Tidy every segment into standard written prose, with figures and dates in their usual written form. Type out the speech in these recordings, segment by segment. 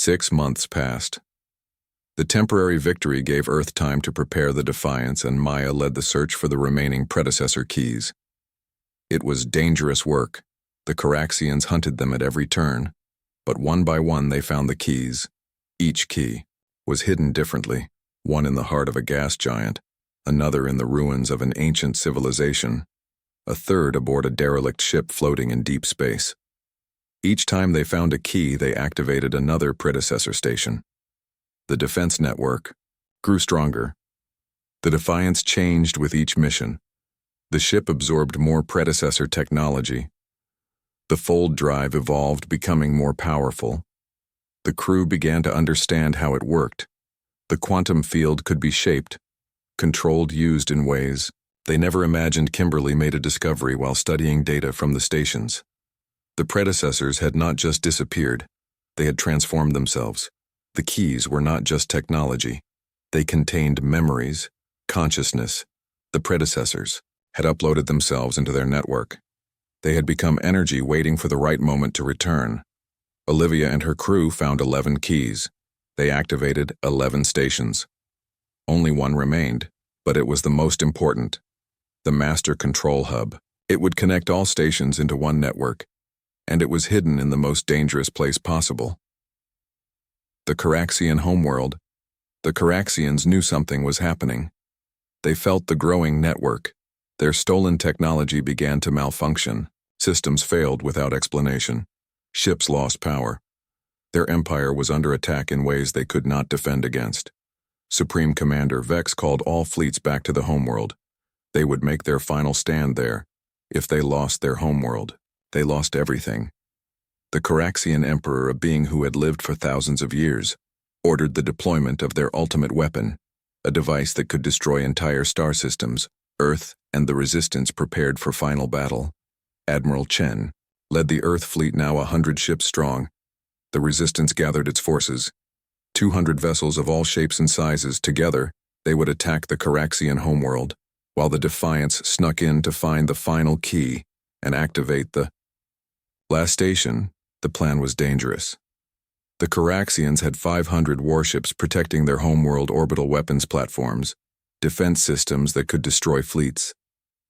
6 months passed. The temporary victory gave Earth time to prepare the Defiance, and Maya led the search for the remaining predecessor keys. It was dangerous work. The Caraxians hunted them at every turn, but one by one they found the keys. Each key was hidden differently, one in the heart of a gas giant, another in the ruins of an ancient civilization, a third aboard a derelict ship floating in deep space. Each time they found a key, they activated another predecessor station. The defense network grew stronger. The Defiance changed with each mission. The ship absorbed more predecessor technology. The fold drive evolved, becoming more powerful. The crew began to understand how it worked. The quantum field could be shaped, controlled, used in ways they never imagined. Kimberly made a discovery while studying data from the stations. The predecessors had not just disappeared, they had transformed themselves. The keys were not just technology. They contained memories, consciousness. The predecessors had uploaded themselves into their network. They had become energy waiting for the right moment to return. Olivia and her crew found 11 keys. They activated 11 stations. Only one remained, but it was the most important. The Master Control Hub. It would connect all stations into one network, and it was hidden in the most dangerous place possible. The Caraxian homeworld. The Caraxians knew something was happening. They felt the growing network. Their stolen technology began to malfunction. Systems failed without explanation. Ships lost power. Their empire was under attack in ways they could not defend against. Supreme Commander Vex called all fleets back to the homeworld. They would make their final stand there. If they lost their homeworld, they lost everything. The Caraxian Emperor, a being who had lived for thousands of years, ordered the deployment of their ultimate weapon, a device that could destroy entire star systems. Earth and the Resistance prepared for final battle. Admiral Chen led the Earth fleet, now 100 ships strong. The Resistance gathered its forces. 200 vessels of all shapes and sizes. Together, they would attack the Caraxian homeworld, while the Defiance snuck in to find the final key and activate the last station. The plan was dangerous. The Caraxians had 500 warships protecting their homeworld, orbital weapons platforms, defense systems that could destroy fleets.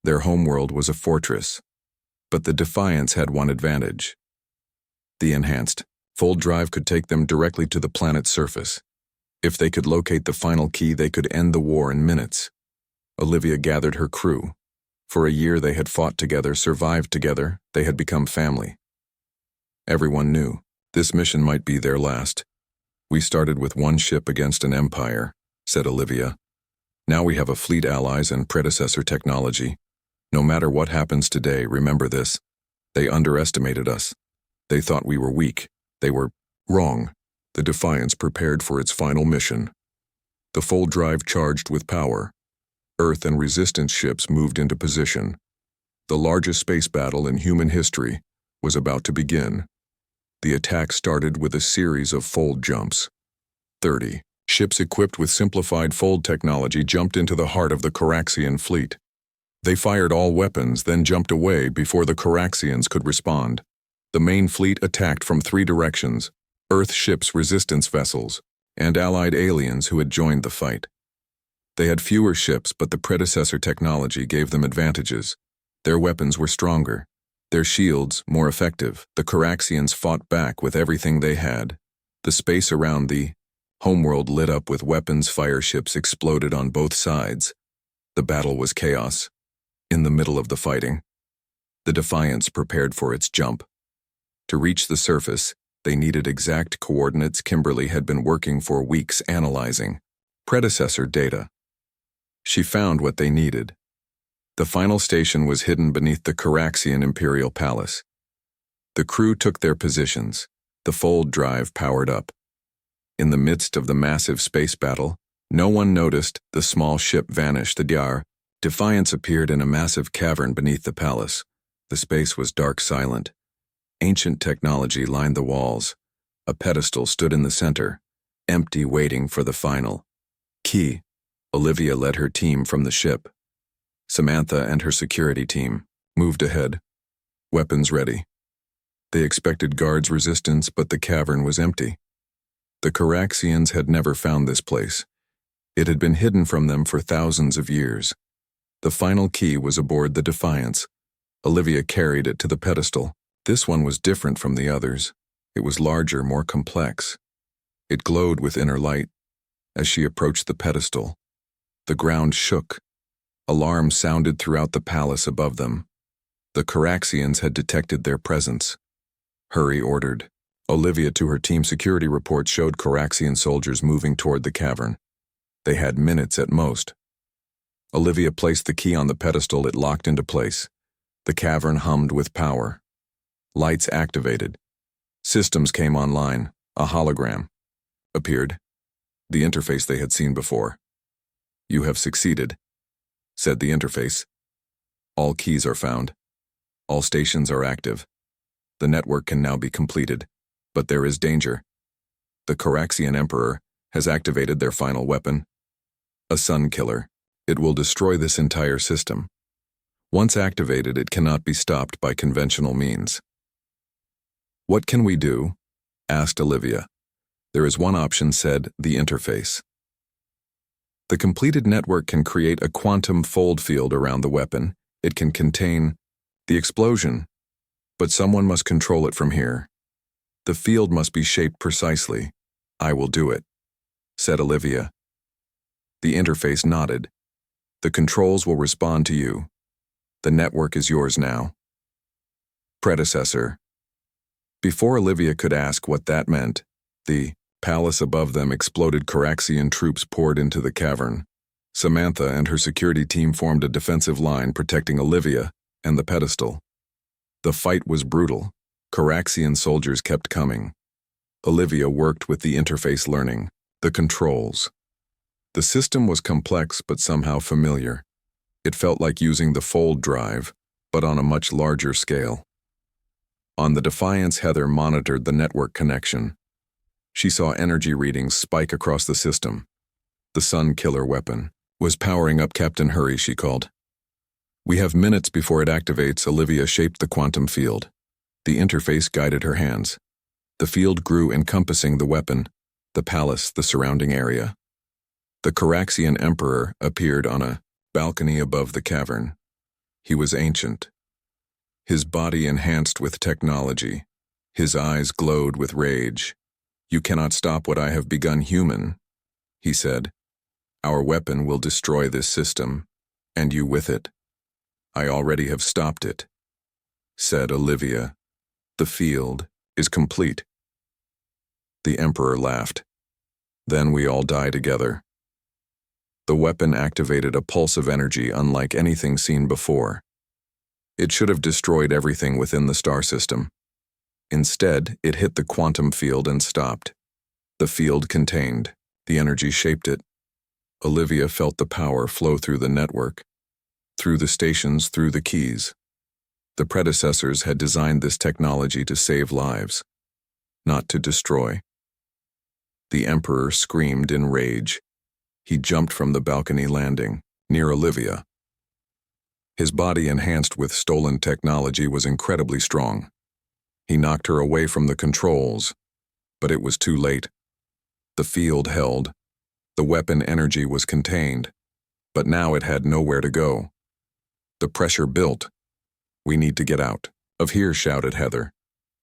Their homeworld was a fortress. But the Defiance had one advantage. The enhanced fold drive could take them directly to the planet's surface. If they could locate the final key, they could end the war in minutes. Olivia gathered her crew. For a year they had fought together, survived together, they had become family. Everyone knew this mission might be their last. "We started with one ship against an empire," said Olivia. "Now we have a fleet, allies, and predecessor technology. No matter what happens today, remember this. They underestimated us. They thought we were weak. They were wrong." The Defiance prepared for its final mission. The fold drive charged with power. Earth and Resistance ships moved into position. The largest space battle in human history was about to begin. The attack started with a series of fold jumps. 30 ships equipped with simplified fold technology jumped into the heart of the Caraxian fleet. They fired all weapons, then jumped away before the Caraxians could respond. The main fleet attacked from 3 directions: Earth ships, Resistance vessels, and allied aliens who had joined the fight. They had fewer ships, but the predecessor technology gave them advantages. Their weapons were stronger, their shields more effective. The Caraxians fought back with everything they had. The space around the homeworld lit up with weapons. Fire ships exploded on both sides. The battle was chaos. In the middle of the fighting, the Defiance prepared for its jump. To reach the surface, they needed exact coordinates. Kimberly had been working for weeks analyzing predecessor data. She found what they needed. The final station was hidden beneath the Caraxian Imperial Palace. The crew took their positions. The fold drive powered up. In the midst of the massive space battle, no one noticed the small ship vanish. The Defiance appeared in a massive cavern beneath the palace. The space was dark, silent. Ancient technology lined the walls. A pedestal stood in the center, empty, waiting for the final key. Olivia led her team from the ship. Samantha and her security team moved ahead, weapons ready. They expected guards, resistance, but the cavern was empty. The Caraxians had never found this place. It had been hidden from them for thousands of years. The final key was aboard the Defiance. Olivia carried it to the pedestal. This one was different from the others. It was larger, more complex. It glowed with inner light. As she approached the pedestal, the ground shook. Alarms sounded throughout the palace above them. The Caraxians had detected their presence. Hurry ordered. Olivia to her team security report showed Caraxian soldiers moving toward the cavern. They had minutes at most. Olivia placed the key on the pedestal. It locked into place. The cavern hummed with power. Lights activated. Systems came online. A hologram appeared. The interface they had seen before. "You have succeeded," said the interface. "All keys are found. All stations are active. The network can now be completed. But there is danger. The Caraxian Emperor has activated their final weapon. A sun killer. It will destroy this entire system. Once activated, it cannot be stopped by conventional means." "What can we do?" asked Olivia. "There is one option," said the interface. "The completed network can create a quantum fold field around the weapon. It can contain the explosion, but someone must control it from here. The field must be shaped precisely. I will do it," said Olivia. The interface nodded. "The controls will respond to you. The network is yours now." Predecessor. Before Olivia could ask what that meant, the palace above them exploded. Caraxian troops poured into the cavern. Samantha and her security team formed a defensive line protecting Olivia and the pedestal. The fight was brutal. Caraxian soldiers kept coming. Olivia worked with the interface, learning the controls. The system was complex but somehow familiar. It felt like using the fold drive, but on a much larger scale. On the Defiance, Heather monitored the network connection. She saw energy readings spike across the system. The sun killer weapon was powering up. "Captain, hurry," she called. "We have minutes before it activates." Olivia shaped the quantum field. The interface guided her hands. The field grew, encompassing the weapon, the palace, the surrounding area. The Caraxian Emperor appeared on a balcony above the cavern. He was ancient. His body enhanced with technology. His eyes glowed with rage. "You cannot stop what I have begun, human," he said. "Our weapon will destroy this system, and you with it." "I already have stopped it," said Olivia. "The field is complete." The Emperor laughed. "Then we all die together." The weapon activated a pulse of energy unlike anything seen before. It should have destroyed everything within the star system. Instead, it hit the quantum field and stopped. The field contained. The energy shaped it. Olivia felt the power flow through the network, through the stations, through the keys. The predecessors had designed this technology to save lives, not to destroy. The Emperor screamed in rage. He jumped from the balcony landing, near Olivia. His body, enhanced with stolen technology, was incredibly strong. He knocked her away from the controls, but it was too late. The field held. The weapon energy was contained, but now it had nowhere to go. The pressure built. "We need to get out of here," shouted Heather.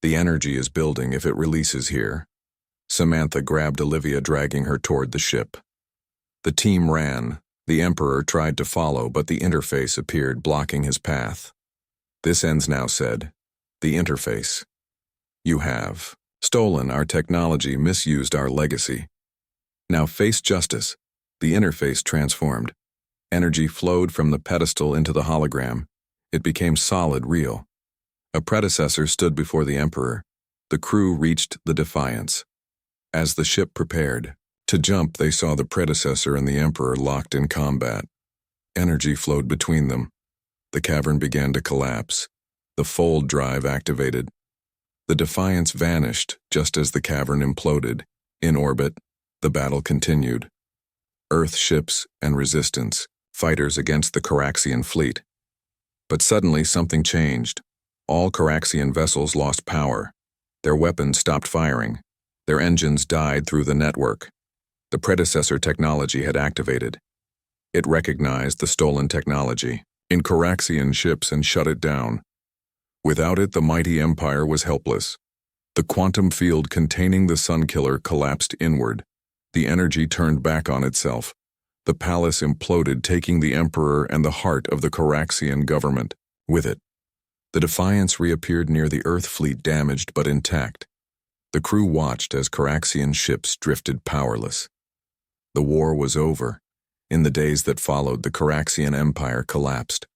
"The energy is building if it releases here." Samantha grabbed Olivia, dragging her toward the ship. The team ran. The Emperor tried to follow, but the interface appeared, blocking his path. "This ends now," said the interface. "You have stolen our technology, misused our legacy. Now face justice." The interface transformed. Energy flowed from the pedestal into the hologram. It became solid, real. A predecessor stood before the Emperor. The crew reached the Defiance. As the ship prepared to jump, they saw the predecessor and the Emperor locked in combat. Energy flowed between them. The cavern began to collapse. The fold drive activated. The Defiance vanished just as the cavern imploded. In orbit, the battle continued. Earth ships and resistance, fighters against the Caraxian fleet. But suddenly something changed. All Caraxian vessels lost power. Their weapons stopped firing. Their engines died through the network. The predecessor technology had activated. It recognized the stolen technology in Caraxian ships and shut it down. Without it, the mighty empire was helpless. The quantum field containing the Sunkiller collapsed inward. The energy turned back on itself. The palace imploded, taking the emperor and the heart of the Caraxian government with it. The Defiance reappeared near the Earth fleet, damaged but intact. The crew watched as Caraxian ships drifted powerless. The war was over. In the days that followed, the Caraxian Empire collapsed.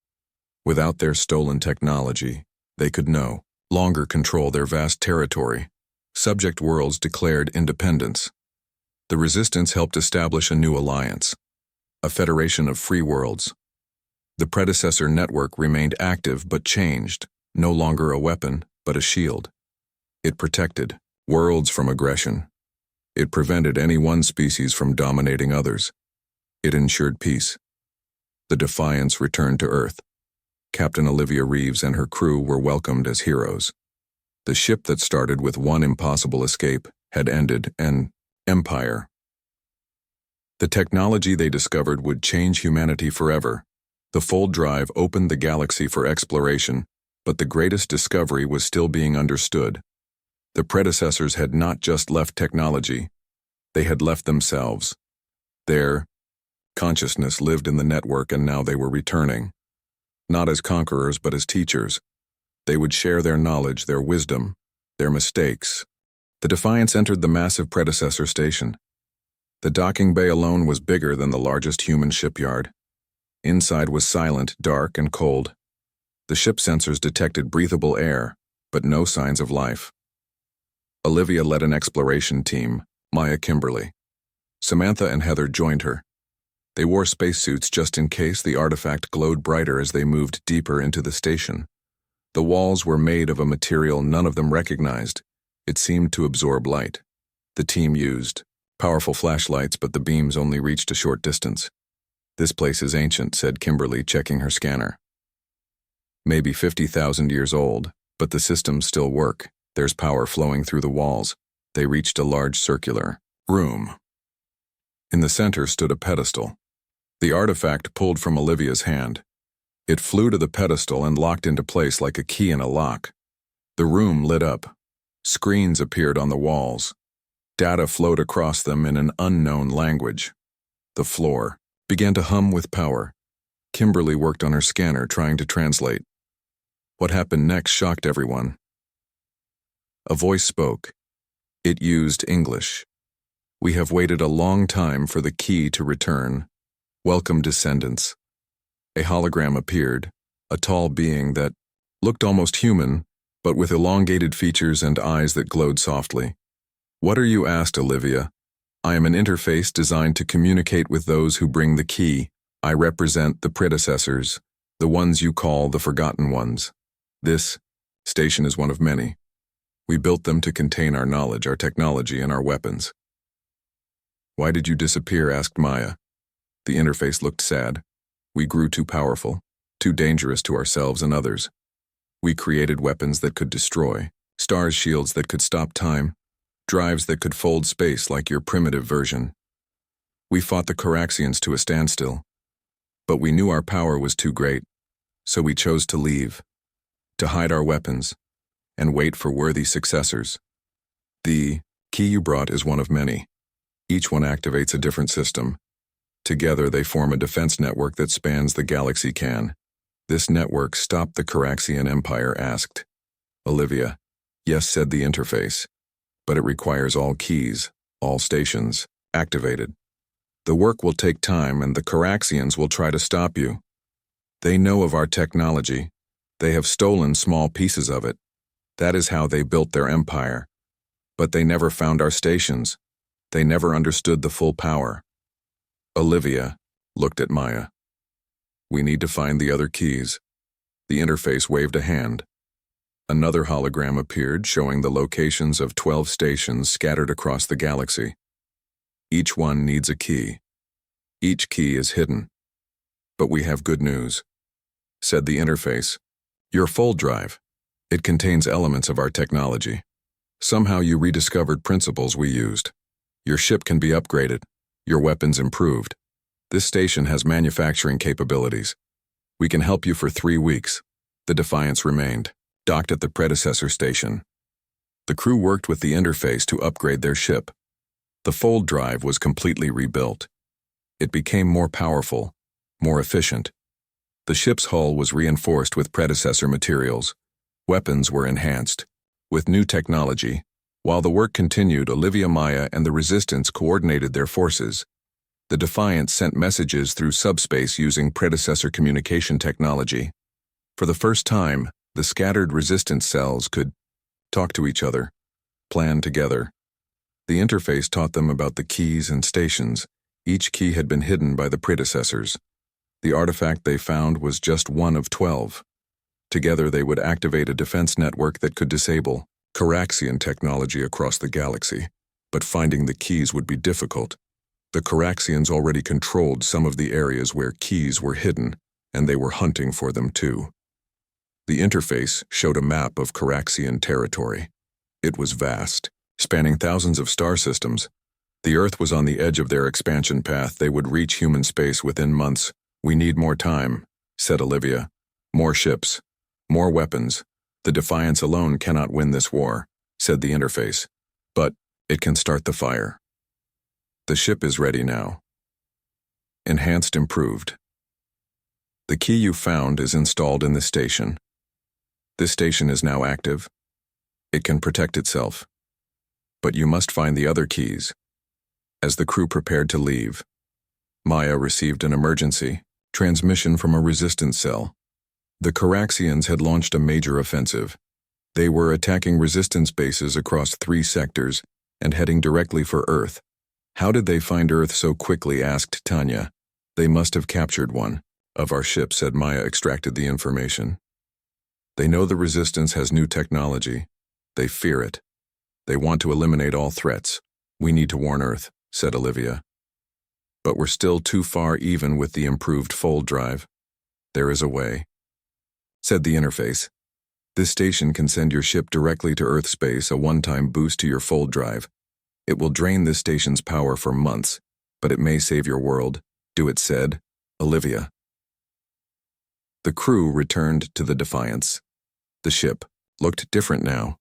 Without their stolen technology, they could no longer control their vast territory. Subject worlds declared independence. The Resistance helped establish a new alliance, a federation of free worlds. The predecessor network remained active but changed, no longer a weapon, but a shield. It protected worlds from aggression. It prevented any one species from dominating others. It ensured peace. The Defiance returned to Earth. Captain Olivia Reeves and her crew were welcomed as heroes. The ship that started with one impossible escape had ended an empire. The technology they discovered would change humanity forever. The fold drive opened the galaxy for exploration, but the greatest discovery was still being understood. The predecessors had not just left technology, they had left themselves. Their consciousness lived in the network, and now they were returning. Not as conquerors, but as teachers. They would share their knowledge, their wisdom, their mistakes. The Defiance entered the massive predecessor station. The docking bay alone was bigger than the largest human shipyard. Inside was silent, dark, and cold. The ship sensors detected breathable air, but no signs of life. Olivia led an exploration team, Maya Kimberly. Samantha and Heather joined her. They wore spacesuits just in case. The artifact glowed brighter as they moved deeper into the station. The walls were made of a material none of them recognized. It seemed to absorb light. The team used powerful flashlights, but the beams only reached a short distance. "This place is ancient," said Kimberly, checking her scanner. "Maybe 50,000 years old, but the systems still work. There's power flowing through the walls." They reached a large circular room. In the center stood a pedestal. The artifact pulled from Olivia's hand. It flew to the pedestal and locked into place like a key in a lock. The room lit up. Screens appeared on the walls. Data flowed across them in an unknown language. The floor began to hum with power. Kimberly worked on her scanner, trying to translate. What happened next shocked everyone. A voice spoke. It used English. "We have waited a long time for the key to return. Welcome, descendants." A hologram appeared, a tall being that looked almost human, but with elongated features and eyes that glowed softly. "What are you?" asked Olivia. "I am an interface designed to communicate with those who bring the key. I represent the predecessors, the ones you call the Forgotten Ones. This station is one of many. We built them to contain our knowledge, our technology, and our weapons." "Why did you disappear?" asked Maya. The interface looked sad. "We grew too powerful, too dangerous to ourselves and others. We created weapons that could destroy, stars shields that could stop time, drives that could fold space like your primitive version. We fought the Caraxians to a standstill, but we knew our power was too great, so we chose to leave, to hide our weapons, and wait for worthy successors. The key you brought is one of many. Each one activates a different system. Together they form a defense network that spans the galaxy. Can this network stop the Caraxian Empire?" asked Olivia. "Yes," said the interface, "but it requires all keys, all stations, activated. The work will take time, and the Caraxians will try to stop you. They know of our technology. They have stolen small pieces of it. That is how they built their empire. But they never found our stations. They never understood the full power." Olivia looked at Maya. "We need to find the other keys." The interface waved a hand. Another hologram appeared, showing the locations of 12 stations scattered across the galaxy. Each one needs a key. Each key is hidden. "But we have good news," said the interface. "Your fold drive. It contains elements of our technology. Somehow you rediscovered principles we used. Your ship can be upgraded, your weapons improved. This station has manufacturing capabilities. We can help you for 3 weeks. The Defiance remained, docked at the predecessor station. The crew worked with the interface to upgrade their ship. The fold drive was completely rebuilt. It became more powerful, more efficient. The ship's hull was reinforced with predecessor materials. Weapons were enhanced. With new technology, while the work continued, Olivia, Maya, and the Resistance coordinated their forces. The Defiance sent messages through subspace using predecessor communication technology. For the first time, the scattered Resistance cells could talk to each other, plan together. The interface taught them about the keys and stations. Each key had been hidden by the predecessors. The artifact they found was just one of 12. Together they would activate a defense network that could disable Caraxian technology across the galaxy. But finding the keys would be difficult. The Caraxians already controlled some of the areas where keys were hidden, and they were hunting for them too. The interface showed a map of Caraxian territory. It was vast, spanning thousands of star systems. The Earth was on the edge of their expansion path. They would reach human space within months. "We need more time," said Olivia. "More ships, more weapons. The Defiance alone cannot win this war," said the interface. "But it can start the fire." The ship is ready now. Enhanced, improved. The key you found is installed in the station. This station is now active. It can protect itself. But you must find the other keys. As the crew prepared to leave, Maya received an emergency transmission from a Resistance cell. The Caraxians had launched a major offensive. They were attacking Resistance bases across 3 sectors and heading directly for Earth. "How did they find Earth so quickly?" asked Tanya. "They must have captured one of our ships," said Maya. Extracted the information. "They know the Resistance has new technology. They fear it. They want to eliminate all threats. We need to warn Earth," said Olivia. "But we're still too far even with the improved fold drive." "There is a way," said the interface. "This station can send your ship directly to Earth space, a one-time boost to your fold drive. It will drain this station's power for months, but it may save your world. Do it," said Olivia. The crew returned to the Defiance. The ship looked different now.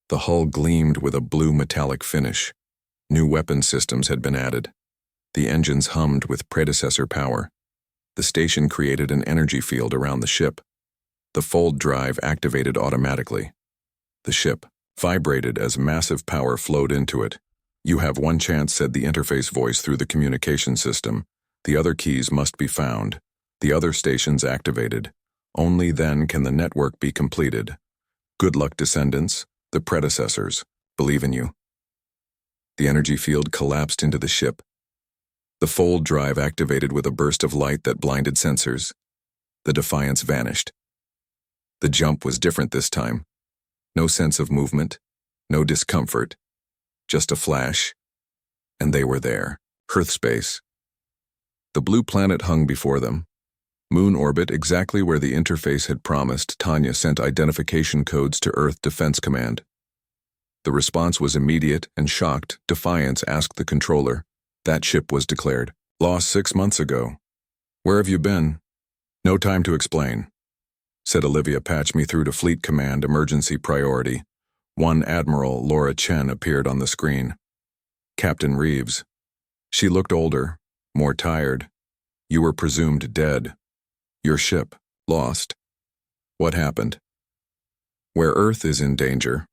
The hull gleamed with a blue metallic finish. New weapon systems had been added. The engines hummed with predecessor power. The station created an energy field around the ship. The fold drive activated automatically. The ship vibrated as massive power flowed into it. "You have one chance," said the interface voice through the communication system. "The other keys must be found. The other stations activated. Only then can the network be completed. Good luck, descendants. The predecessors believe in you." The energy field collapsed into the ship. The fold drive activated with a burst of light that blinded sensors. The Defiance vanished. The jump was different this time. No sense of movement, no discomfort, just a flash, and they were there, Earth space. The blue planet hung before them. Moon orbit, exactly where the interface had promised. Tanya sent identification codes to Earth Defense Command. The response was immediate and shocked. Defiance asked the controller. "That ship was declared lost 6 months ago. Where have you been?" "No time to explain," said Olivia. "Patch me through to Fleet Command, emergency priority." One Admiral, Laura Chen, appeared on the screen. "Captain Reeves." She looked older, more tired. "You were presumed dead. Your ship lost. What happened?" "Where Earth is in danger,"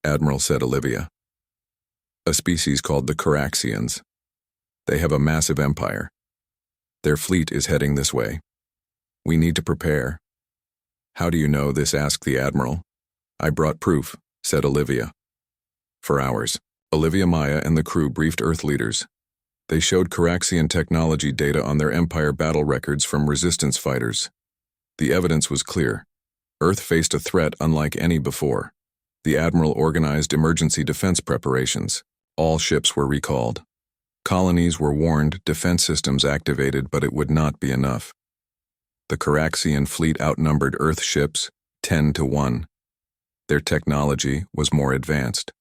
Admiral said Olivia. "A species called the Caraxians. They have a massive empire. Their fleet is heading this way. We need to prepare." "How do you know this?" asked the Admiral. "I brought proof," said Olivia. For hours, Olivia, Maya, and the crew briefed Earth leaders. They showed Caraxian technology data on their Empire battle records from Resistance fighters. The evidence was clear. Earth faced a threat unlike any before. The Admiral organized emergency defense preparations. All ships were recalled. Colonies were warned, defense systems activated, but it would not be enough. The Caraxian fleet outnumbered Earth ships 10 to 1. Their technology was more advanced.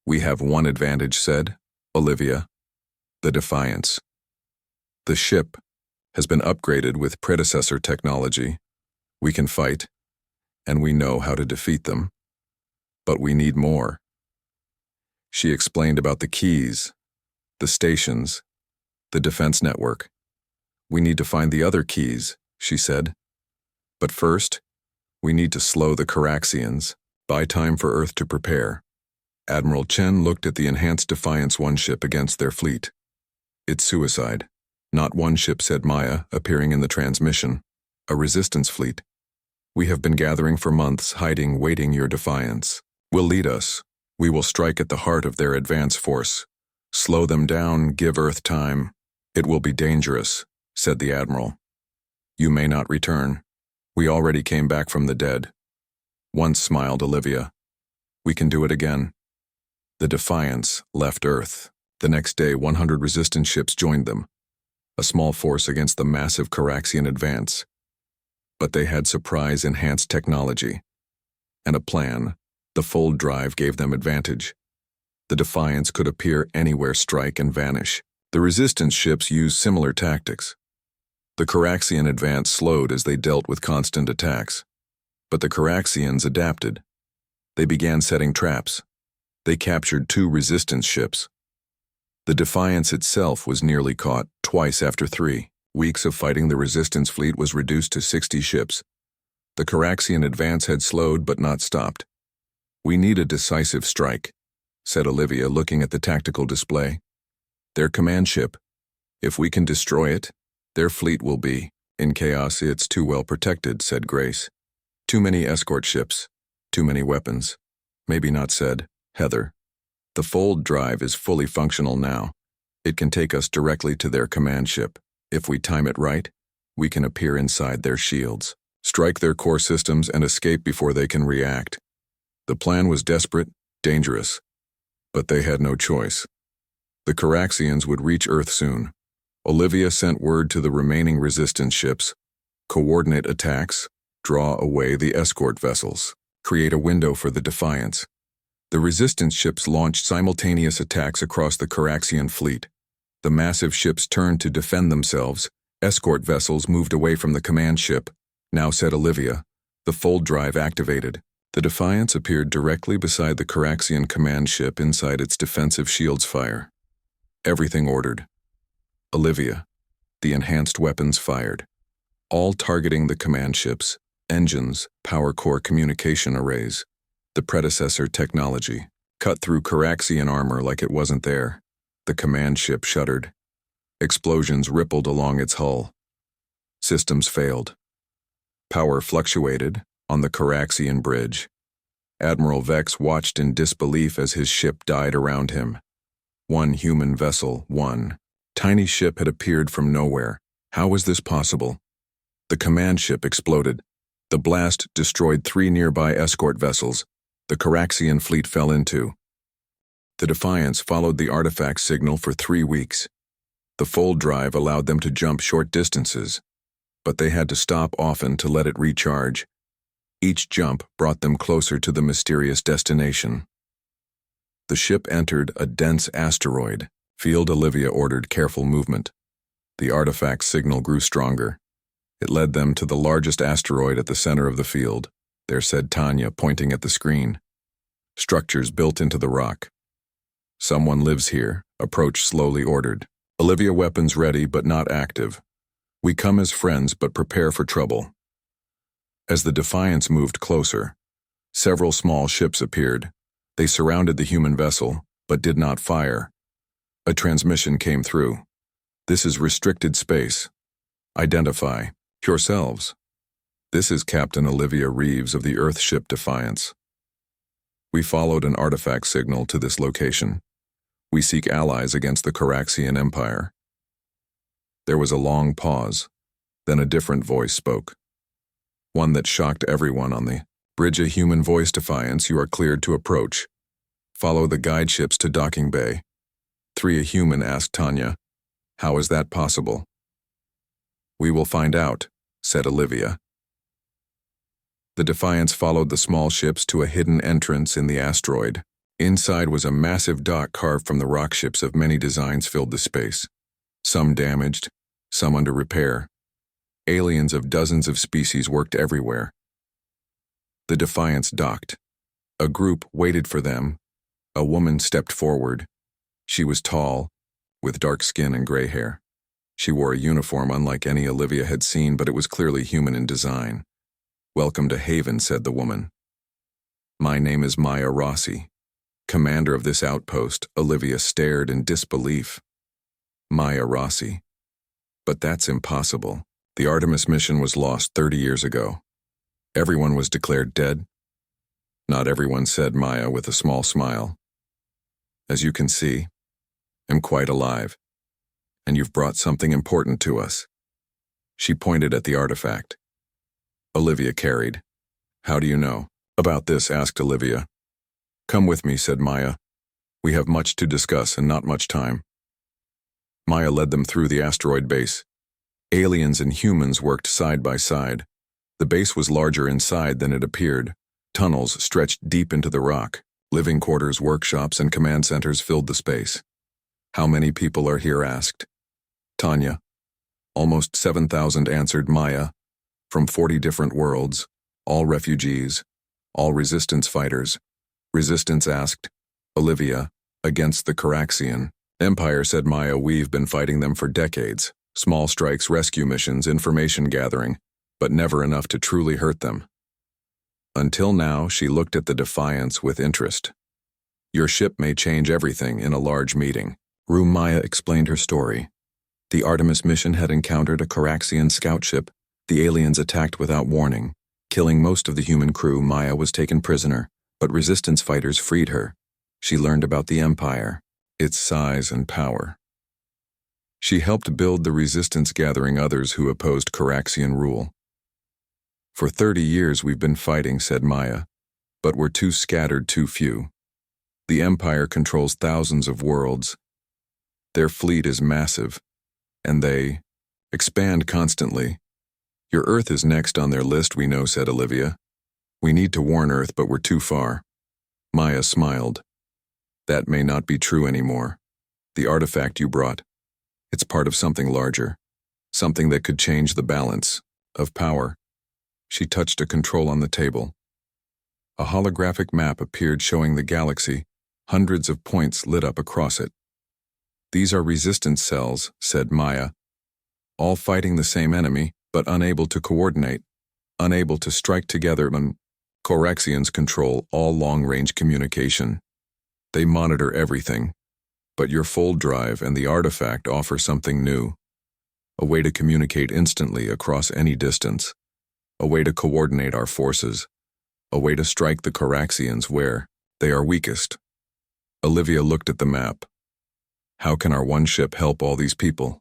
"We have one advantage," said Olivia. "The Defiance. The ship has been upgraded with predecessor technology. We can fight, and we know how to defeat them. But we need more." She explained about the keys, the stations, the defense network. "We need to find the other keys," she said. "But first, we need to slow the Caraxians, buy time for Earth to prepare." Admiral Chen looked at the enhanced Defiance 1 ship against their fleet. "It's suicide." "Not one ship," said Maya, appearing in the transmission. "A resistance fleet. We have been gathering for months, hiding, waiting your defiance. Will lead us. We will strike at the heart of their advance force. Slow them down, give Earth time. It will be dangerous," said the Admiral. "You may not return. We already came back from the dead." Once smiled Olivia. "We can do it again." The Defiance left Earth. The next day, 100 resistance ships joined them, a small force against the massive Caraxian advance. But they had surprise-enhanced technology and a plan. The fold drive gave them advantage. The Defiance could appear anywhere, strike, and vanish. The resistance ships used similar tactics. The Caraxian advance slowed as they dealt with constant attacks. But the Caraxians adapted. They began setting traps. They captured 2 resistance ships. The Defiance itself was nearly caught, twice after 3 weeks of fighting. The resistance fleet was reduced to 60 ships. The Caraxian advance had slowed but not stopped. "We need a decisive strike," said Olivia, looking at the tactical display. "Their command ship. If we can destroy it, their fleet will be in chaos." "It's too well protected," said Grace. "Too many escort ships, too many weapons." "Maybe not," said Heather. "The fold drive is fully functional now. It can take us directly to their command ship. If we time it right, we can appear inside their shields, strike their core systems, and escape before they can react." The plan was desperate, dangerous, but they had no choice. The Caraxians would reach Earth soon. Olivia sent word to the remaining resistance ships: coordinate attacks, draw away the escort vessels, create a window for the Defiance. The resistance ships launched simultaneous attacks across the Caraxian fleet. The massive ships turned to defend themselves. Escort vessels moved away from the command ship. "Now," said Olivia. The fold drive activated. The Defiance appeared directly beside the Caraxian command ship inside its defensive shields fire. Everything ordered. Olivia. The enhanced weapons fired, all targeting the command ships, engines, power core communication arrays. The predecessor technology cut through Caraxian armor like it wasn't there. The command ship shuddered. Explosions rippled along its hull. Systems failed. Power fluctuated on the Caraxian bridge. Admiral Vex watched in disbelief as his ship died around him. One human vessel, one tiny ship, had appeared from nowhere. How was this possible? The command ship exploded. The blast destroyed 3 nearby escort vessels. The Caraxian fleet fell into. The Defiance followed the artifact signal for 3 weeks. The fold drive allowed them to jump short distances, but they had to stop often to let it recharge. Each jump brought them closer to the mysterious destination. The ship entered a dense asteroid field. Olivia ordered careful movement. The artifact signal grew stronger. It led them to the largest asteroid at the center of the field. "There," said Tanya, pointing at the screen. "Structures built into the rock. Someone lives here. Approach slowly," ordered. Olivia, weapons ready but not active. "We come as friends but prepare for trouble." As the Defiance moved closer, several small ships appeared. They surrounded the human vessel, but did not fire. A transmission came through. "This is restricted space. Identify yourselves." "This is Captain Olivia Reeves of the Earthship Defiance. We followed an artifact signal to this location. We seek allies against the Caraxian Empire." There was a long pause. Then a different voice spoke. One that shocked everyone on the bridge. "A human voice, Defiance. You are cleared to approach. Follow the guide ships to docking bay." "3, a human?" asked Tanya. "How is that possible?" "We will find out," said Olivia. The Defiance followed the small ships to a hidden entrance in the asteroid. Inside was a massive dock carved from the rock ships of many designs filled the space. Some damaged, some under repair. Aliens of dozens of species worked everywhere. The Defiance docked. A group waited for them. A woman stepped forward. She was tall, with dark skin and gray hair. She wore a uniform unlike any Olivia had seen, but it was clearly human in design. "Welcome to Haven," said the woman. "My name is Maya Rossi, commander of this outpost." Olivia stared in disbelief. Maya Rossi. But that's impossible. The Artemis mission was lost 30 years ago. Everyone was declared dead. Not everyone, said Maya with a small smile. As you can see, I'm quite alive, and you've brought something important to us. She pointed at the artifact. Olivia carried. How do you know about this? Asked Olivia. Come with me, said Maya. We have much to discuss and not much time. Maya led them through the asteroid base. Aliens and humans worked side by side. The base was larger inside than it appeared. Tunnels stretched deep into the rock. Living quarters, workshops, and command centers filled the space. How many people are here? Asked Tanya. Almost 7,000, answered Maya. From 40 different worlds, all refugees, all resistance fighters. Resistance? Asked Olivia. Against the Caraxian Empire, said Maya. We've been fighting them for decades. Small strikes, rescue missions, information gathering, but never enough to truly hurt them. Until now, she looked at the Defiance with interest. Your ship may change everything. In a large meeting room, Maya explained her story. The Artemis mission had encountered a Caraxian scout ship. The aliens attacked without warning, killing most of the human crew. Maya was taken prisoner, but resistance fighters freed her. She learned about the Empire, its size and power. She helped build the resistance, gathering others who opposed Caraxian rule. For 30 years we've been fighting, said Maya, but we're too scattered, too few. The Empire controls thousands of worlds. Their fleet is massive, and they expand constantly. Your Earth is next on their list, we know, said Olivia. We need to warn Earth, but we're too far. Maya smiled. That may not be true anymore. The artifact you brought, it's part of something larger, something that could change the balance of power. She touched a control on the table. A holographic map appeared showing the galaxy, hundreds of points lit up across it. These are resistance cells, said Maya, all fighting the same enemy, but unable to coordinate, unable to strike together. Caraxians control all long-range communication. They monitor everything, but your fold drive and the artifact offer something new. A way to communicate instantly across any distance. A way to coordinate our forces. A way to strike the Caraxians where they are weakest. Olivia looked at the map. How can our one ship help all these people?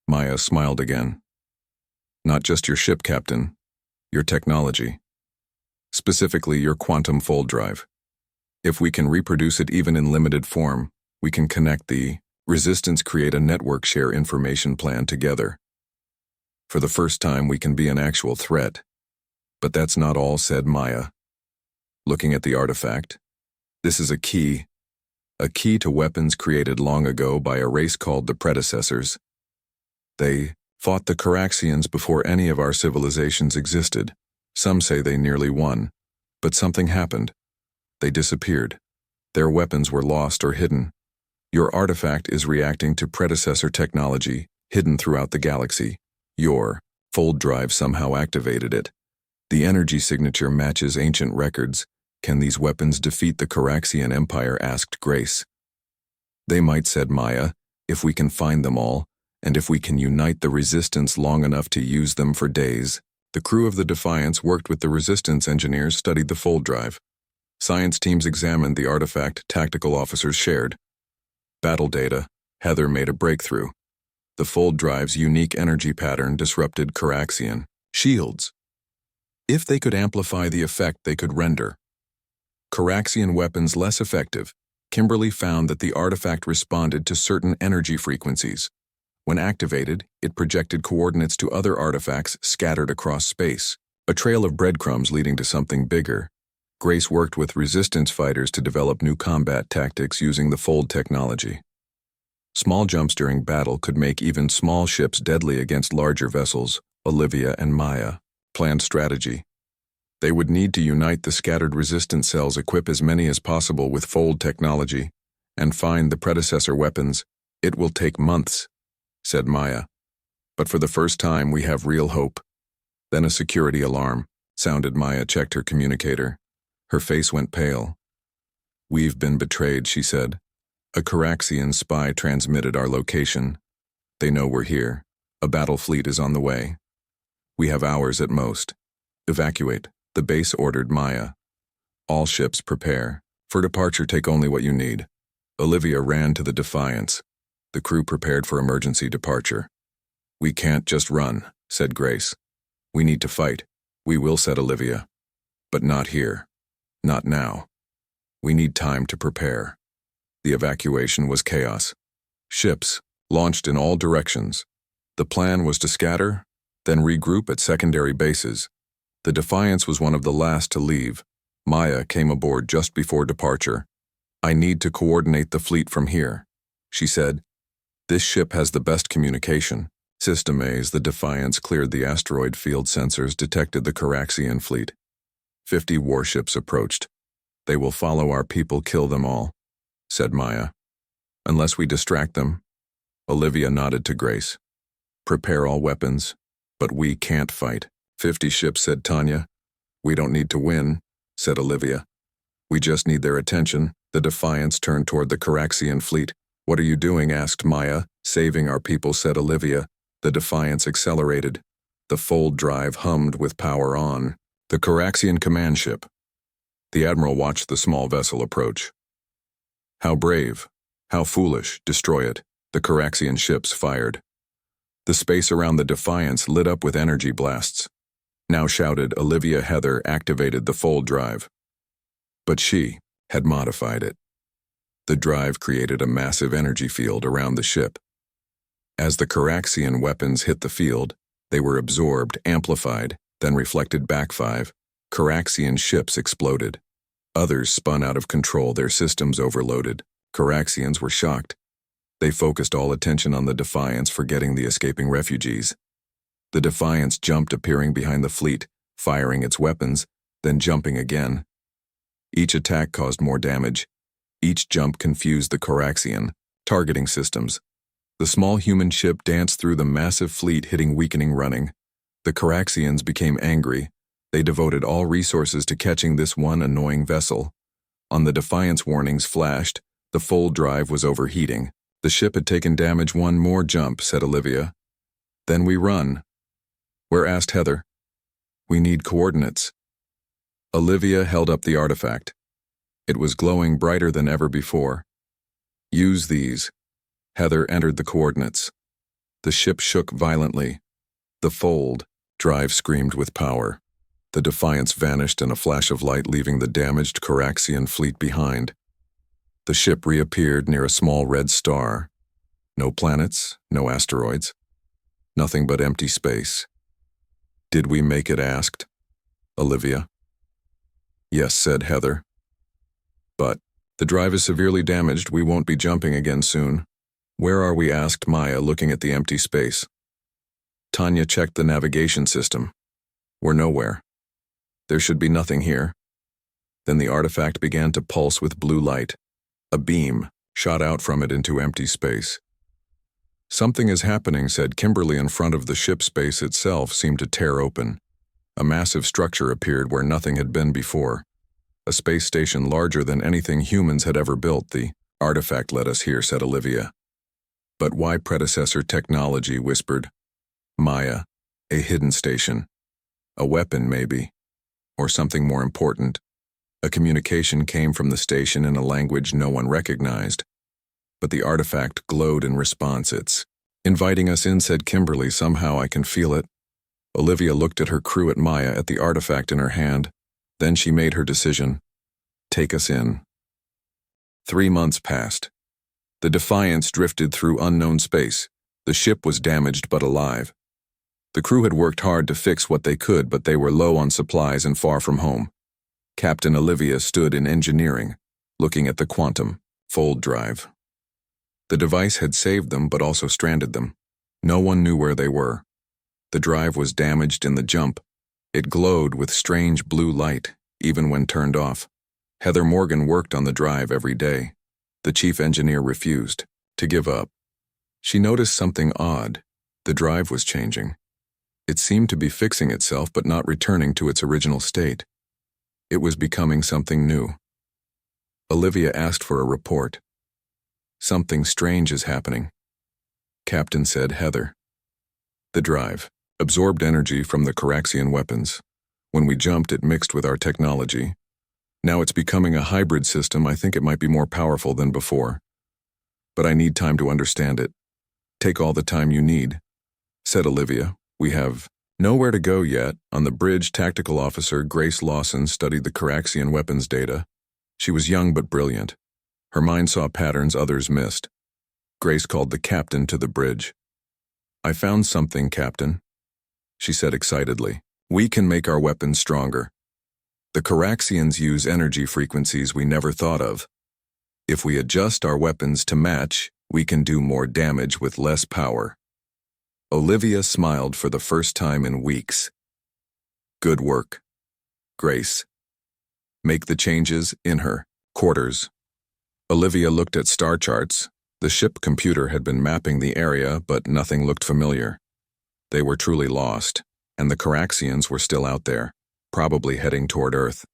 Maya smiled again. Not just your ship, Captain. Your technology. Specifically, your quantum fold drive. If we can reproduce it even in limited form, we can connect the resistance, create a network, share information, plan together. For the first time, we can be an actual threat. But that's not all, said Maya. Looking at the artifact, this is a key to weapons created long ago by a race called the Predecessors. They fought the Caraxians before any of our civilizations existed. Some say they nearly won, but something happened. They disappeared. Their weapons were lost or hidden. Your artifact is reacting to predecessor technology hidden throughout the galaxy. Your fold drive somehow activated it. The energy signature matches ancient records. Can these weapons defeat the Caraxian Empire? Asked Grace. They might, said Maya, if we can find them all, and if we can unite the resistance long enough to use them for days. The crew of the Defiance worked with the resistance engineers, studied the fold drive. Science teams examined the artifact, tactical officers shared battle data. Heather made a breakthrough. The fold drive's unique energy pattern disrupted Caraxian shields. If they could amplify the effect, they could render Caraxian weapons less effective. Kimberly found that the artifact responded to certain energy frequencies. When activated, it projected coordinates to other artifacts scattered across space. A trail of breadcrumbs leading to something bigger. Grace worked with resistance fighters to develop new combat tactics using the fold technology. Small jumps during battle could make even small ships deadly against larger vessels. Olivia and Maya planned strategy. They would need to unite the scattered resistance cells, equip as many as possible with fold technology, and find the predecessor weapons. It will take months, said Maya. But for the first time, we have real hope. Then a security alarm sounded. Maya checked her communicator. Her face went pale. We've been betrayed, she said. A Caraxian spy transmitted our location. They know we're here. A battle fleet is on the way. We have hours at most. Evacuate, the base ordered Maya. All ships prepare. For departure, take only what you need. Olivia ran to the Defiance. The crew prepared for emergency departure. We can't just run, said Grace. We need to fight. We will, said Olivia. But not here. Not now. We need time to prepare. The evacuation was chaos. Ships launched in all directions. The plan was to scatter, then regroup at secondary bases. The Defiance was one of the last to leave. Maya came aboard just before departure. I need to coordinate the fleet from here, she said. This ship has the best communication. System A's the Defiance cleared the asteroid field sensors, detected the Caraxian fleet. 50 warships approached. They will follow our people, kill them all, said Maya. Unless we distract them. Olivia nodded to Grace. Prepare all weapons, but we can't fight. 50 ships, said Tanya. We don't need to win, said Olivia. We just need their attention. The Defiance turned toward the Caraxian fleet. What are you doing? Asked Maya. Saving our people, said Olivia. The Defiance accelerated. The fold drive hummed with power on. The Caraxian command ship. The Admiral watched the small vessel approach. How brave. How foolish. Destroy it. The Caraxian ships fired. The space around the Defiance lit up with energy blasts. Now, shouted Olivia. Heather activated the fold drive. But she had modified it. The drive created a massive energy field around the ship. As the Caraxian weapons hit the field, they were absorbed, amplified, then reflected back. 5 Caraxian ships exploded. Others spun out of control, their systems overloaded. Caraxians were shocked. They focused all attention on the Defiance, forgetting the escaping refugees. The Defiance jumped, appearing behind the fleet, firing its weapons, then jumping again. Each attack caused more damage. Each jump confused the Caraxian targeting systems. The small human ship danced through the massive fleet, hitting, weakening, running. The Caraxians became angry. They devoted all resources to catching this one annoying vessel. On the Defiance, warnings flashed. The fold drive was overheating. The ship had taken damage. One more jump, said Olivia. Then we run. Where? Asked Heather. We need coordinates. Olivia held up the artifact. It was glowing brighter than ever before. Use these. Heather entered the coordinates. The ship shook violently. The fold drive screamed with power. The Defiance vanished in a flash of light, leaving the damaged Caraxian fleet behind. The ship reappeared near a small red star. No planets, no asteroids. Nothing but empty space. Did we make it? Asked Olivia. Yes, said Heather. But the drive is severely damaged. We won't be jumping again soon. Where are we? Asked Maya, looking at the empty space. Tanya checked the navigation system. We're nowhere. There should be nothing here. Then the artifact began to pulse with blue light. A beam shot out from it into empty space. Something is happening, said Kimberly. In front of the ship, space itself seemed to tear open. A massive structure appeared where nothing had been before. A space station larger than anything humans had ever built. The artifact led us here, said Olivia. But why predecessor technology? Whispered Maya. A hidden station. A weapon, maybe. Or something more important. A communication came from the station in a language no one recognized. But the artifact glowed in response. It's inviting us in, said Kimberly. Somehow I can feel it. Olivia looked at her crew, at Maya, at the artifact in her hand. Then she made her decision. Take us in. 3 months passed. The Defiance drifted through unknown space. The ship was damaged but alive. The crew had worked hard to fix what they could, but they were low on supplies and far from home. Captain Olivia stood in engineering, looking at the quantum fold drive. The device had saved them but also stranded them. No one knew where they were. The drive was damaged in the jump. It glowed with strange blue light, even when turned off. Heather Morgan worked on the drive every day. The chief engineer refused to give up. She noticed something odd. The drive was changing. It seemed to be fixing itself but not returning to its original state. It was becoming something new. Olivia asked for a report. "Something strange is happening." Captain said, "Heather. The drive absorbed energy from the Coraxian weapons. When we jumped, it mixed with our technology. Now it's becoming a hybrid system. I think it might be more powerful than before. But I need time to understand it." "Take all the time you need," said Olivia. "We have nowhere to go yet." On the bridge, Tactical Officer Grace Lawson studied the Coraxian weapons data. She was young but brilliant. Her mind saw patterns others missed. Grace called the captain to the bridge. "I found something, Captain," she said excitedly. "We can make our weapons stronger. The Coraxians use energy frequencies we never thought of. If we adjust our weapons to match, we can do more damage with less power." Olivia smiled for the first time in weeks. "Good work, Grace. Make the changes in her quarters." Olivia looked at star charts. The ship computer had been mapping the area, but nothing looked familiar. They were truly lost, and the Coraxians were still out there, probably heading toward Earth.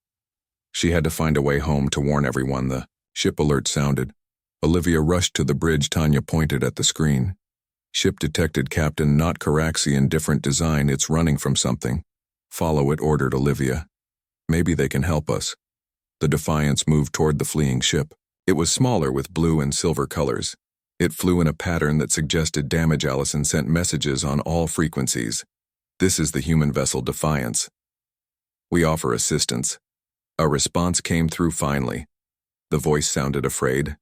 She had to find a way home to warn everyone. The ship alert sounded. Olivia rushed to the bridge. Tanya pointed at the screen. "Ship detected, Captain, not Coraxian, different design. It's running from something." "Follow it," ordered Olivia. "Maybe they can help us." The Defiance moved toward the fleeing ship. It was smaller with blue and silver colors. It flew in a pattern that suggested damage. Allison sent messages on all frequencies. "This is the human vessel Defiance. We offer assistance." A response came through finally. The voice sounded afraid.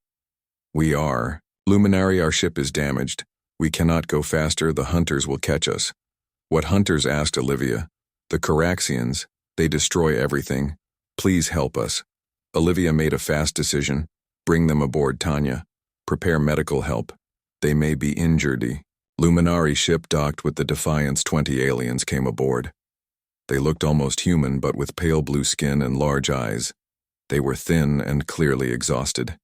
"We are Luminary, our ship is damaged. We cannot go faster. The hunters will catch us." "What hunters?" asked Olivia. "The Coraxians. They destroy everything. Please help us." Olivia made a fast decision. "Bring them aboard, Tanya. Prepare medical help. They may be injured." The Luminary ship docked with the Defiance. 20 aliens came aboard. They looked almost human, but with pale blue skin and large eyes. They were thin and clearly exhausted.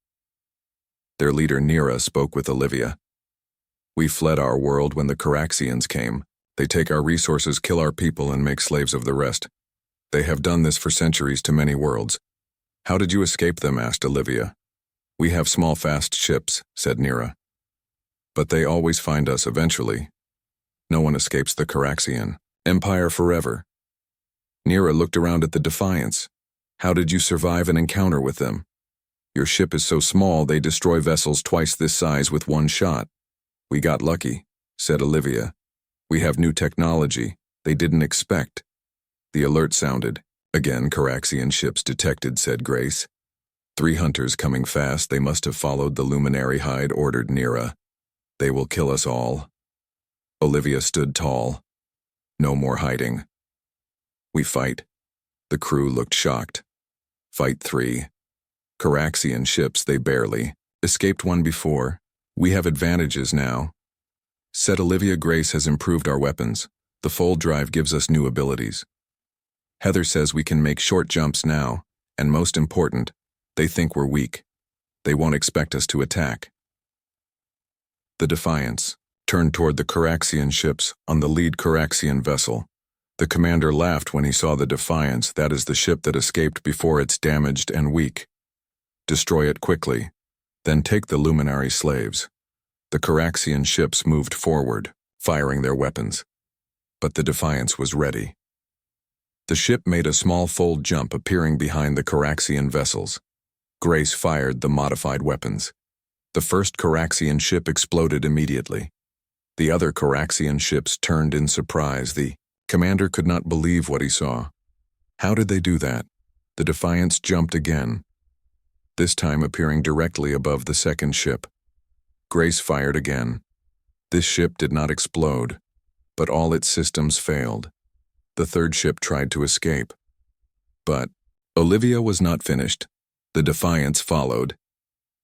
Their leader, Nira, spoke with Olivia. "We fled our world when the Coraxians came. They take our resources, kill our people, and make slaves of the rest. They have done this for centuries to many worlds." "How did you escape them?" asked Olivia. "We have small, fast ships," said Nira. "But they always find us eventually. No one escapes the Coraxian Empire forever." Nira looked around at the Defiance. "How did you survive an encounter with them?" "Your ship is so small, they destroy vessels twice this size with one shot." "We got lucky," said Olivia. "We have new technology they didn't expect." The alert sounded. "Again, Coraxian ships detected," said Grace. 3 hunters coming fast. They must have followed the Luminary hide," ordered Nira. "They will kill us all." Olivia stood tall. "No more hiding. We fight." The crew looked shocked. "Fight 3. Coraxian ships, they barely escaped one before. We have advantages now," said Olivia. "Grace has improved our weapons. The fold drive gives us new abilities. Heather says we can make short jumps now, and most important, they think we're weak. They won't expect us to attack." The Defiance turned toward the Coraxian ships on the lead Coraxian vessel. The commander laughed when he saw the Defiance. "That is the ship that escaped before. It's damaged and weak. Destroy it quickly, then take the Luminary slaves." The Coraxian ships moved forward, firing their weapons. But the Defiance was ready. The ship made a small fold jump, appearing behind the Coraxian vessels. Grace fired the modified weapons. The first Coraxian ship exploded immediately. The other Coraxian ships turned in surprise. The commander could not believe what he saw. How did they do that? The Defiance jumped again, this time appearing directly above the second ship. Grace fired again. This ship did not explode, but all its systems failed. The third ship tried to escape. But Olivia was not finished. The Defiance followed.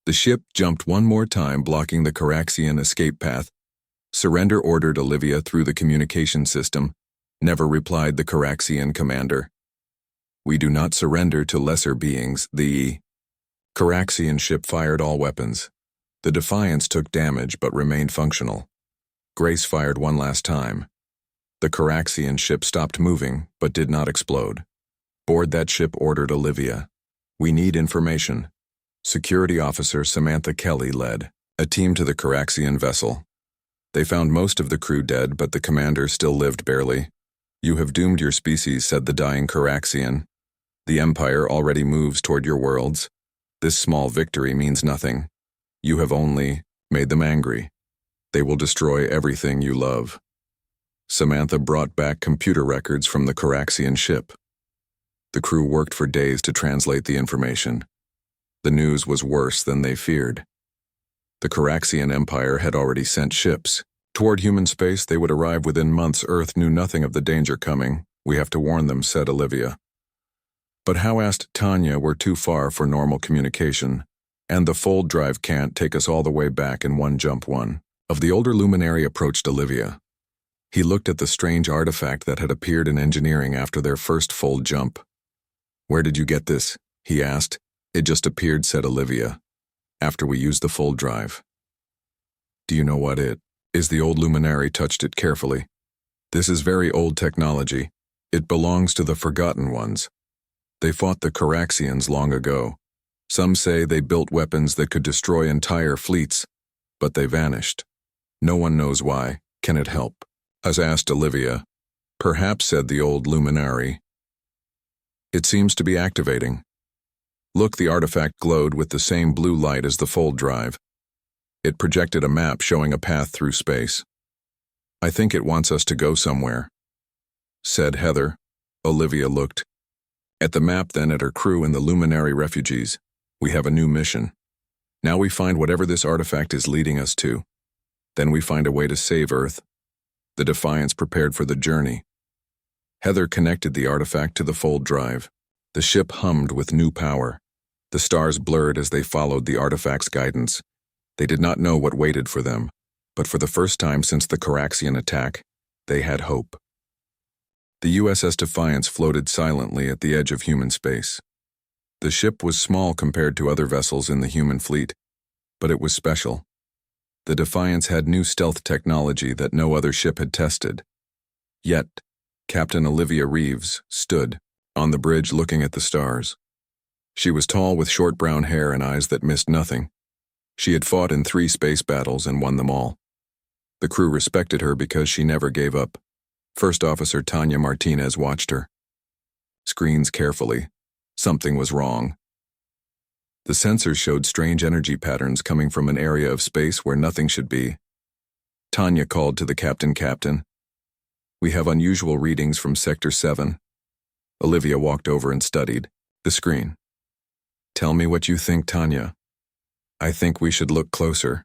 The ship jumped one more time, blocking the Caraxian escape path. Surrender ordered Olivia through the communication system. Never replied the Caraxian commander. We do not surrender to lesser beings. The Caraxian ship fired all weapons. The Defiance took damage but remained functional. Grace fired one last time. The Caraxian ship stopped moving but did not explode. Board that ship, ordered Olivia. We need information. Security Officer Samantha Kelly led a team to the Caraxian vessel. They found most of the crew dead, but the commander still lived barely. You have doomed your species, said the dying Caraxian. The Empire already moves toward your worlds. This small victory means nothing. You have only made them angry. They will destroy everything you love. Samantha brought back computer records from the Caraxian ship. The crew worked for days to translate the information. The news was worse than they feared. The Caraxian Empire had already sent ships. Toward human space, they would arrive within months. Earth knew nothing of the danger coming. We have to warn them, said Olivia. But how, asked Tanya. We're too far for normal communication, and the fold drive can't take us all the way back in one jump. One of the older luminary approached Olivia. He looked at the strange artifact that had appeared in engineering after their first fold jump. Where did you get this? He asked. It just appeared, said Olivia, after we used the fold drive. Do you know what it is? The old luminary touched it carefully. This is very old technology. It belongs to the Forgotten Ones. They fought the Caraxians long ago. Some say they built weapons that could destroy entire fleets, but they vanished. No one knows why. Can it help? As asked Olivia. Perhaps, said the old luminary. It seems to be activating. Look, the artifact glowed with the same blue light as the fold drive. It projected a map showing a path through space. I think it wants us to go somewhere, said Heather. Olivia looked at the map, then at her crew and the luminary refugees. We have a new mission. Now we find whatever this artifact is leading us to. Then we find a way to save Earth. The Defiance prepared for the journey. Heather connected the artifact to the fold drive. The ship hummed with new power. The stars blurred as they followed the artifact's guidance. They did not know what waited for them, but for the first time since the Caraxian attack, they had hope. The USS Defiance floated silently at the edge of human space. The ship was small compared to other vessels in the human fleet, but it was special. The Defiance had new stealth technology that no other ship had tested. Yet, Captain Olivia Reeves stood on the bridge looking at the stars. She was tall with short brown hair and eyes that missed nothing. She had fought in 3 space battles and won them all. The crew respected her because she never gave up. First Officer Tanya Martinez watched her. Screens carefully. Something was wrong. The sensors showed strange energy patterns coming from an area of space where nothing should be. Tanya called to the captain. We have unusual readings from Sector 7. Olivia walked over and studied the screen. Tell me what you think, Tanya. I think we should look closer.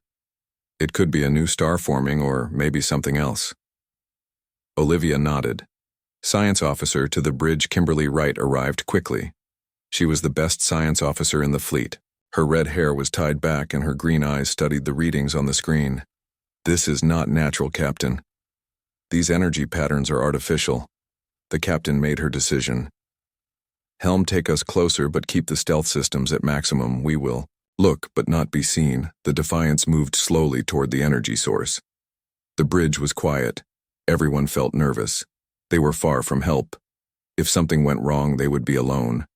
It could be a new star forming or maybe something else. Olivia nodded. Science officer to the bridge Kimberly Wright arrived quickly. She was the best science officer in the fleet. Her red hair was tied back and her green eyes studied the readings on the screen. This is not natural, Captain. These energy patterns are artificial. The captain made her decision. Helm, take us closer but keep the stealth systems at maximum. We will look but not be seen. The Defiance moved slowly toward the energy source. The bridge was quiet. Everyone felt nervous. They were far from help. If something went wrong, they would be alone.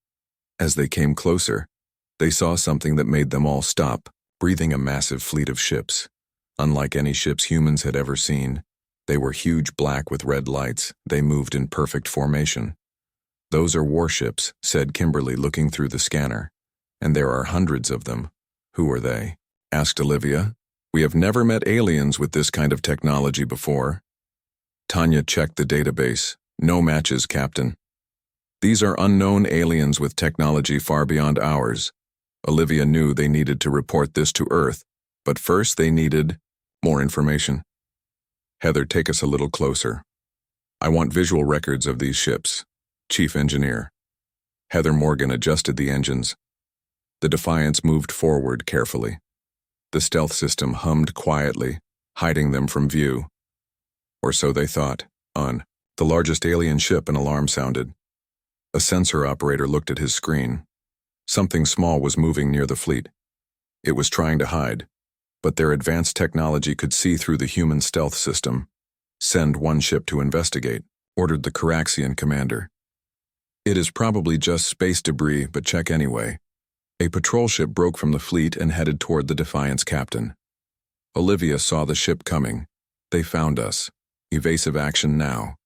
As they came closer, they saw something that made them all stop, breathing. A massive fleet of ships. Unlike any ships humans had ever seen. They were huge, black with red lights. They moved in perfect formation. Those are warships, said Kimberly, looking through the scanner. And there are hundreds of them. Who are they? Asked Olivia. We have never met aliens with this kind of technology before. Tanya checked the database. No matches, Captain. These are unknown aliens with technology far beyond ours. Olivia knew they needed to report this to Earth, but first they needed more information. Heather, take us a little closer. I want visual records of these ships. Chief Engineer. Heather Morgan adjusted the engines. The Defiance moved forward carefully. The stealth system hummed quietly, hiding them from view. Or so they thought. On the largest alien ship, an alarm sounded. A sensor operator looked at his screen. Something small was moving near the fleet. It was trying to hide, but their advanced technology could see through the human stealth system. Send one ship to investigate, ordered the Caraxian commander. It is probably just space debris, but check anyway. A patrol ship broke from the fleet and headed toward the Defiance captain. Olivia saw the ship coming. They found us. Evasive action now.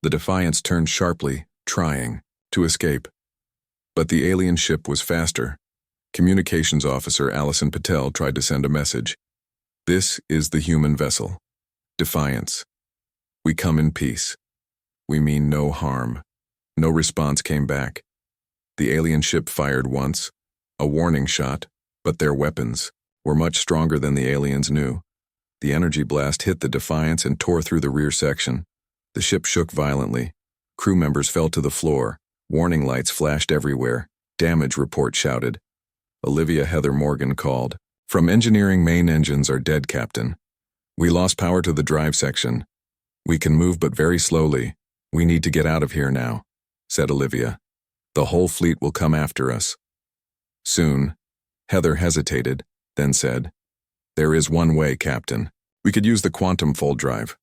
The Defiance turned sharply, trying to escape. But the alien ship was faster. Communications officer Allison Patel tried to send a message. This is the human vessel. Defiance. We come in peace. We mean no harm. No response came back. The alien ship fired once, a warning shot, but their weapons were much stronger than the aliens knew. The energy blast hit the Defiance and tore through the rear section. The ship shook violently. Crew members fell to the floor. Warning lights flashed everywhere. Damage report shouted. Olivia Heather Morgan called. From engineering, main engines are dead, Captain. We lost power to the drive section. We can move but very slowly. We need to get out of here now, said Olivia. The whole fleet will come after us. Soon. Heather hesitated, then said, There is one way, Captain. We could use the quantum fold drive.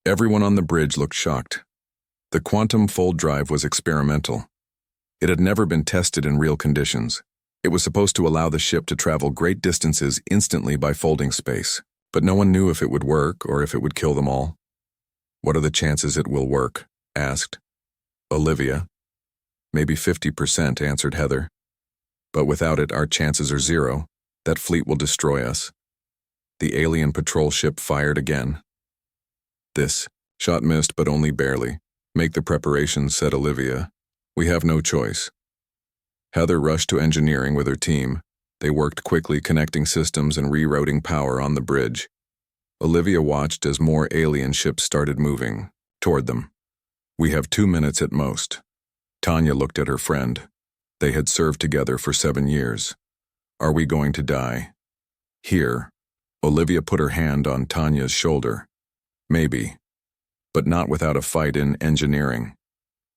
Everyone on the bridge looked shocked. The quantum fold drive was experimental. It had never been tested in real conditions. It was supposed to allow the ship to travel great distances instantly by folding space, but no one knew if it would work or if it would kill them all. What are the chances it will work? Asked Olivia. Maybe 50%, answered Heather. But without it, our chances are zero. That fleet will destroy us. The alien patrol ship fired again. This shot missed, but only barely. Make the preparations, said Olivia. We have no choice. Heather rushed to engineering with her team. They worked quickly, connecting systems and rerouting power on the bridge. Olivia watched as more alien ships started moving toward them. We have 2 minutes at most. Tanya looked at her friend. They had served together for 7 years. Are we going to die? Here. Olivia put her hand on Tanya's shoulder. Maybe. But not without a fight in engineering.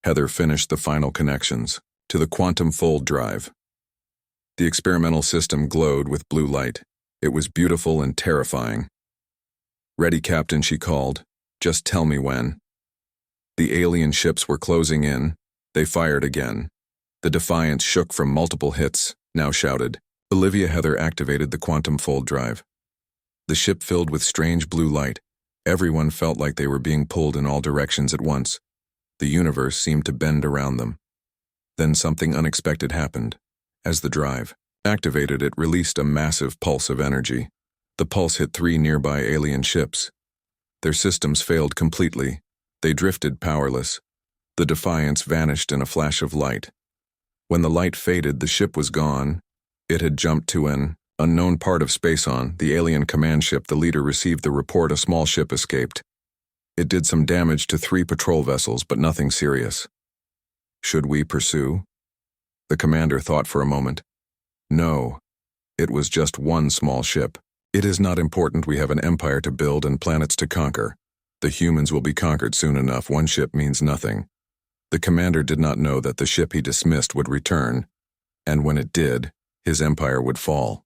Heather finished the final connections to the quantum fold drive. The experimental system glowed with blue light. It was beautiful and terrifying. Ready, Captain, she called. Just tell me when. The alien ships were closing in. They fired again. The Defiance shook from multiple hits, now shouted. Olivia Heather activated the quantum fold drive. The ship filled with strange blue light. Everyone felt like they were being pulled in all directions at once. The universe seemed to bend around them. Then something unexpected happened. As the drive activated, it released a massive pulse of energy. The pulse hit 3 nearby alien ships. Their systems failed completely. They drifted powerless. The Defiance vanished in a flash of light. When the light faded, the ship was gone. It had jumped to an unknown part of space. On the alien command ship, the leader received the report a small ship escaped. It did some damage to 3 patrol vessels, but nothing serious. Should we pursue? The commander thought for a moment. No. It was just one small ship. It is not important. We have an empire to build and planets to conquer. The humans will be conquered soon enough. One ship means nothing. The commander did not know that the ship he dismissed would return, and when it did, his empire would fall.